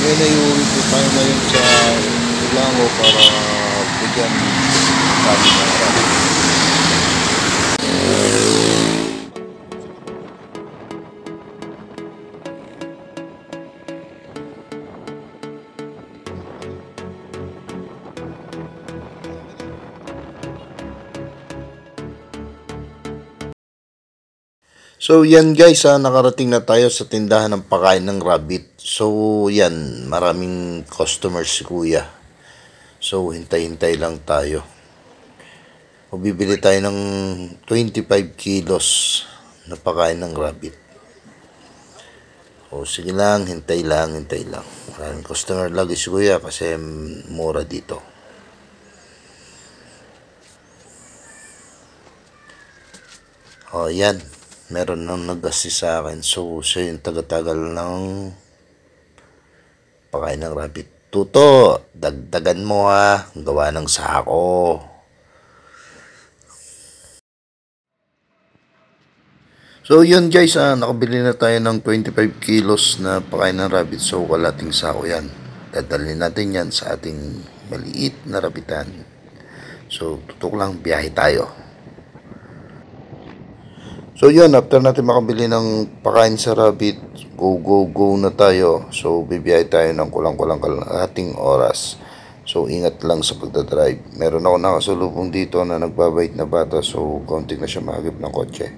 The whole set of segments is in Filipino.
Ngayon ay uwi po tayo ngayon sa Ilango para bigyan natin ng rabbit. So yan guys, nakarating na tayo sa tindahan ng pagkain ng rabbit. So yan, maraming customers si kuya. So hintay-hintay lang tayo. O bibili tayo ng 25 kilos na pagkain ng rabbit. O sige lang, hintay lang. Maraming customer lagi si kuya kasi mura dito. O yan. Meron nang nag-assist sa akin. So, siya yung taga-tagal ng pagkain ng rabbit. Tuto, dagdagan mo ha. Gawa ng sako. So, yun guys. Nakabili na tayo ng 25 kilos na pagkain ng rabbit. So, kalating sako yan. Dadalhin natin yan sa ating maliit na rabbitan. So, tutok lang. Biyahe tayo. So yun, after natin makabili ng pakain sa rabbit, go na tayo. So bibiyahe tayo ng kulang-kulang kalahating oras. So ingat lang sa pagdadrive. Meron ako nakasalubong dito na nagbabait na bata, so kaunti na siya mahagip ng kotse.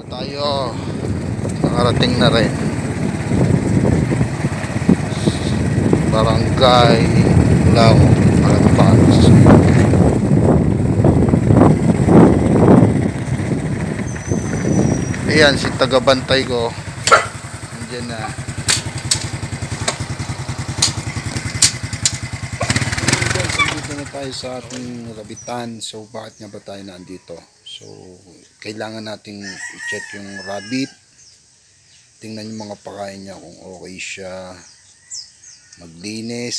Tayo nakarating na rin Barangay Ilango, Alagpanos. Ayan si tagabantay ko, nandiyan na. Nandito na tayo sa ating rabbitan. So bakit nga ba tayo nandito? So, kailangan nating i-check yung rabbit. Tingnan yung mga pakain niya kung okay siya. Maglinis.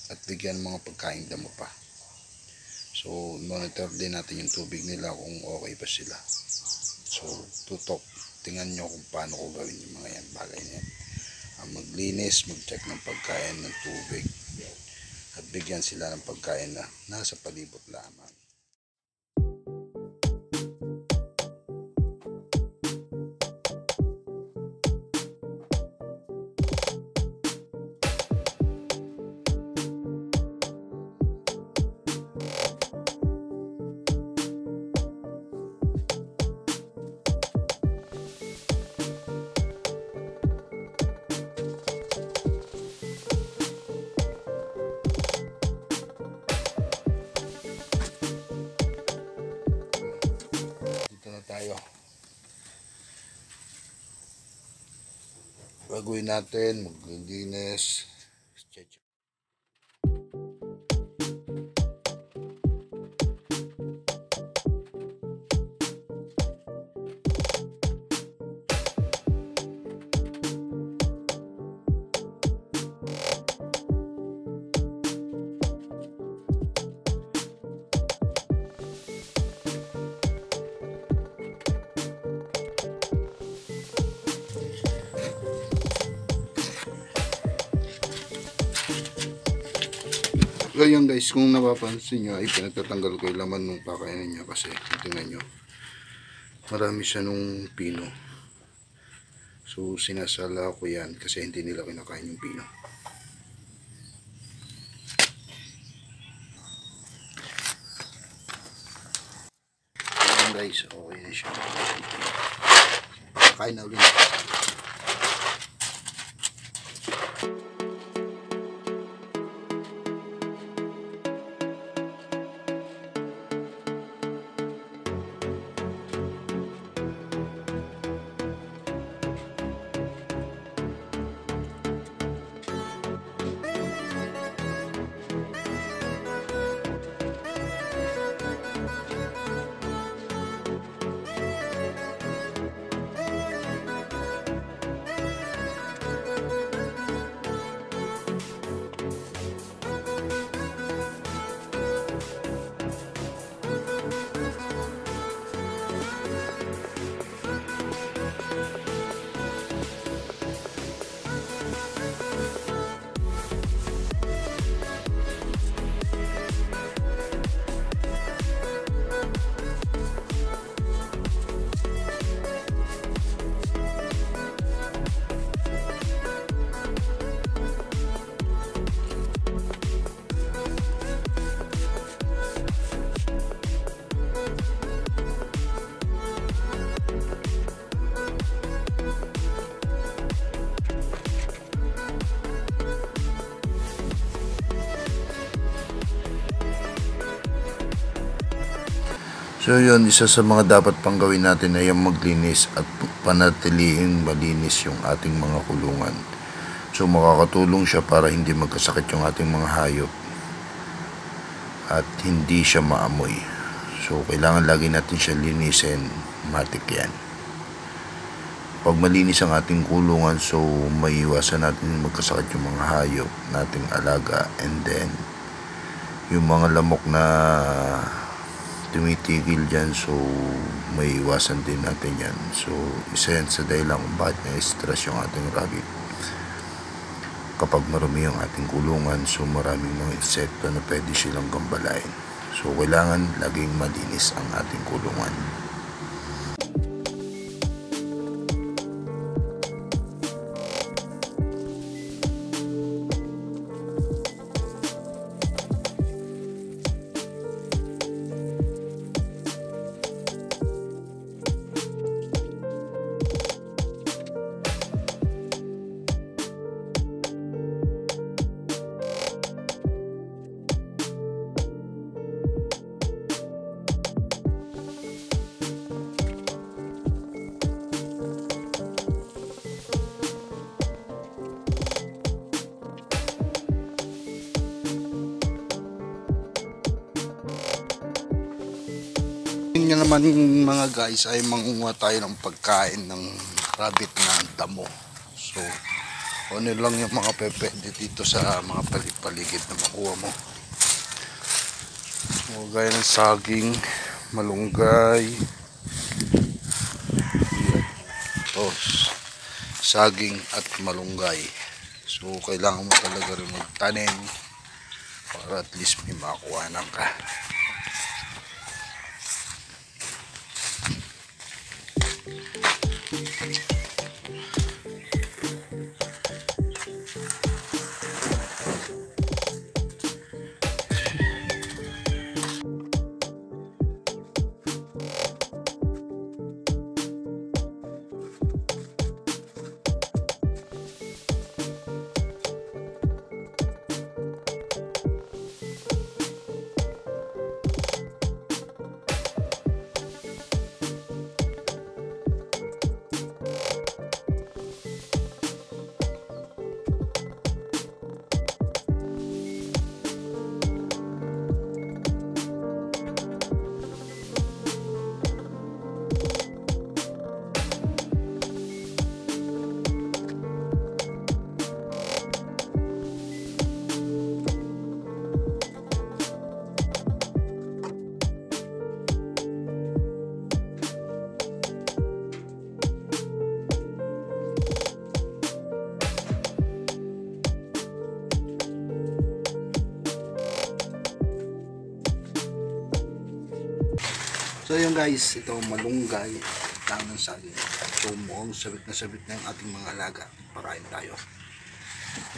At bigyan mga pagkain damo pa. So, monitor din natin yung tubig nila kung okay pa sila. So, tutok. Tingnan nyo kung paano ko gawin yung mga yan, bagay na yan. Maglinis, mag-check ng pagkain ng tubig. At bigyan sila ng pagkain na nasa palibot lamang. Tayo gagawin natin, maglilinis, check. ganyan guys, kung napapansin nyo ay pinagtatanggal ko yung laman ng pakainan niya kasi tingnan nyo. Marami siya nung pino. So sinasala ko yan kasi hindi nila kinakain yung pino. Ayan guys, okay na siya. Kain na ulit. So yun, isa sa mga dapat pang gawin natin ay yung maglinis at panatiliing malinis yung ating mga kulungan. So makakatulong siya para hindi magkasakit yung ating mga hayop at hindi siya maamoy. So kailangan lagi natin siya linisin, matik yan. Pag malinis ang ating kulungan, so maiiwasan natin magkasakit yung mga hayop nating alaga, and then yung mga lamok na tumitigil dyan, so may iwasan din natin yan. So isa yan sa dahilan kung bakit na-stress yung ating rabbit. Kapag marumi yung ating kulungan, so maraming mga insekto na pwede silang gambalain. So kailangan laging malinis ang ating kulungan. Yun naman mga guys ay mangunguha tayo ng pagkain ng rabbit na damo. So ano lang yung mga pwede dito sa mga paligid na makuha mo. So gaya ng saging, malunggay, saging at malunggay. So kailangan mo talaga rin magtanim para at least may makuha ng ka. So yun guys, ito malunggay, lang ng saging. So mukhang sabit na yung ating mga alaga. Pakain tayo.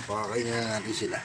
Pakain na natin sila.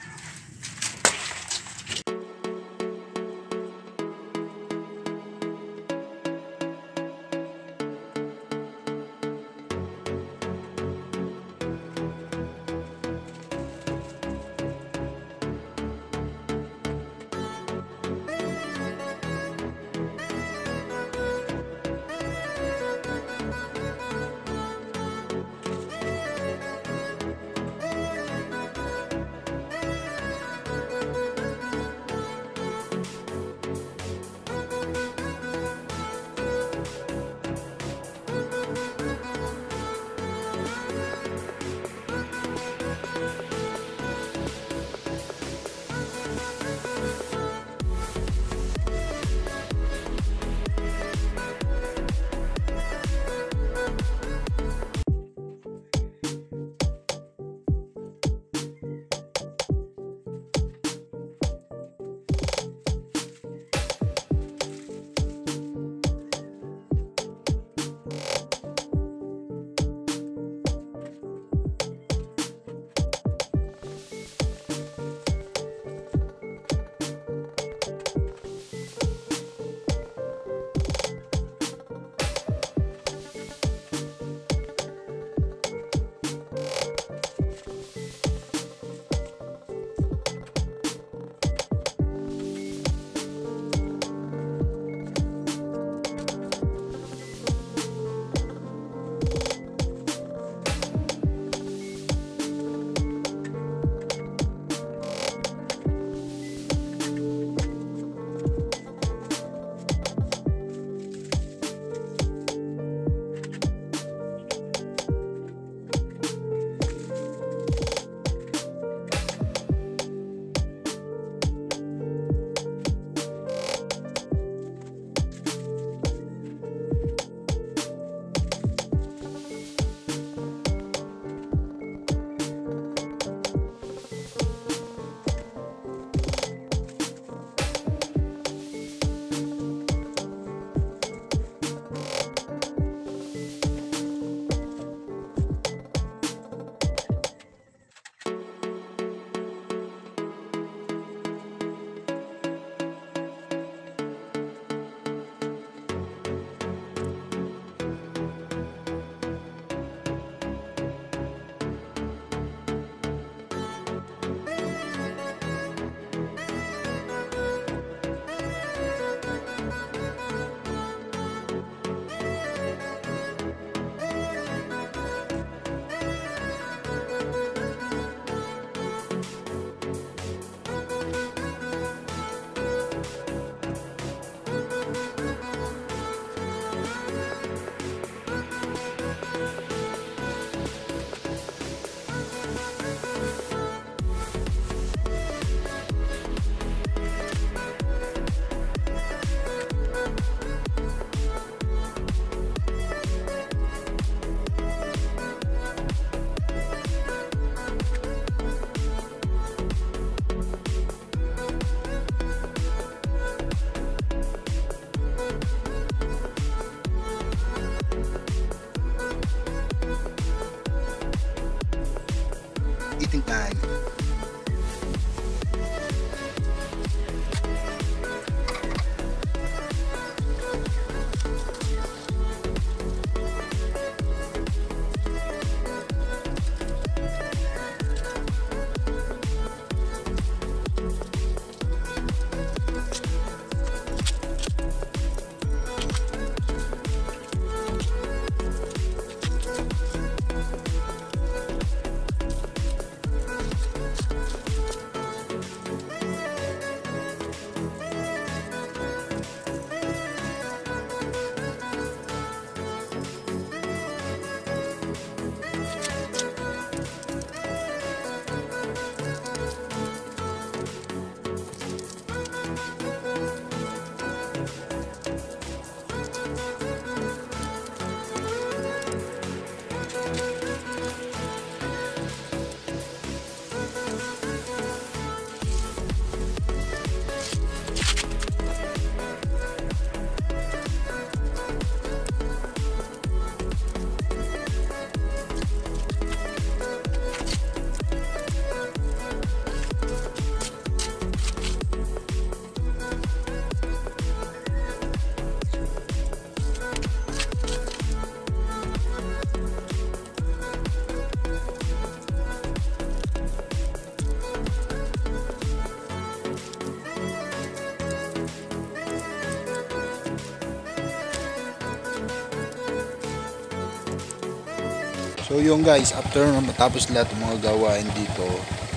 So yung guys, after na matapos lahat ng mga gawain dito,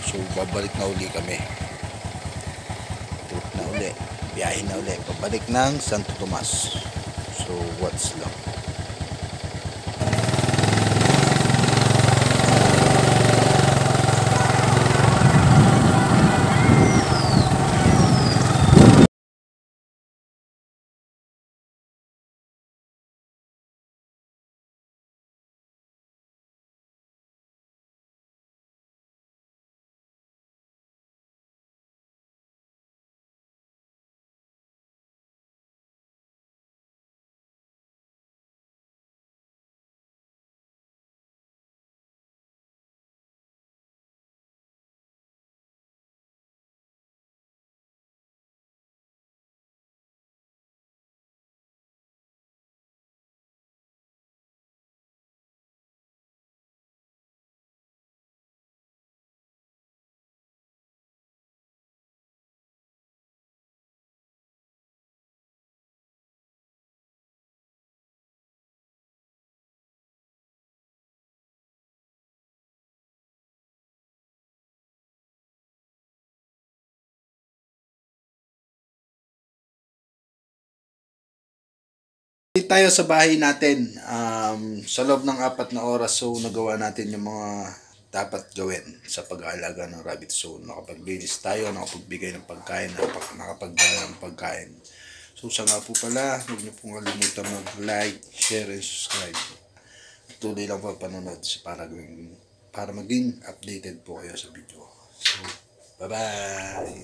so babalik na uli kami. Trip na uli, biyahe na uli, pabalik ng Santo Tomas. So what's lang. Tayo sa bahay natin, sa loob ng 4 na oras, so nagawa natin yung mga dapat gawin sa pag-aalaga ng rabbit. So nakapaglinis tayo, nakapagbigay ng pagkain, nakapagdala ng pagkain. So sa nga po pala, huwag niyo pong kalimutan mag-like, share, and subscribe. Tuloy lang po ang panonood para maging updated po kayo sa video. So bye bye.